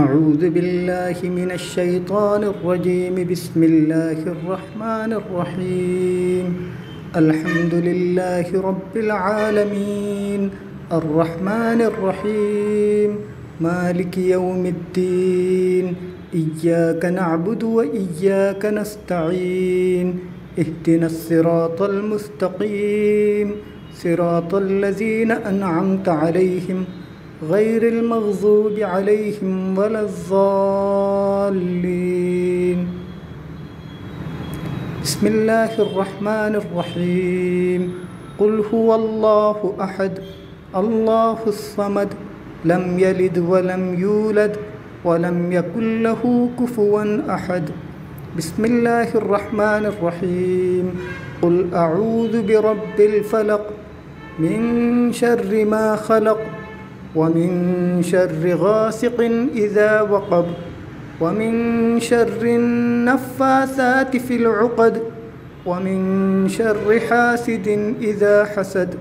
أعوذ بالله من الشيطان الرجيم. بسم الله الرحمن الرحيم. الحمد لله رب العالمين الرحمن الرحيم مالك يوم الدين. إياك نعبد وإياك نستعين. اهدنا الصراط المستقيم صراط الذين أنعمت عليهم غير المغضوب عليهم ولا الضالين. بسم الله الرحمن الرحيم. قل هو الله أحد الله الصمد لم يلد ولم يولد ولم يكن له كفوا أحد. بسم الله الرحمن الرحيم. قل أعوذ برب الفلق من شر ما خلق ومن شر غاسق إذا وقب ومن شر النفاثات في العقد ومن شر حاسد إذا حسد.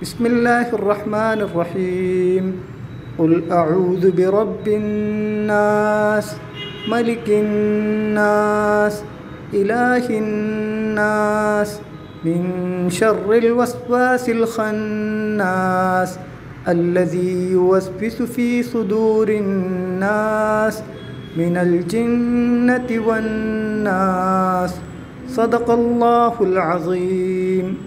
بسم الله الرحمن الرحيم. قل أعوذ برب الناس ملك الناس إله الناس من شر الوسواس الخناس الذي يوسوس في صدور الناس من الجنة والناس. صدق الله العظيم.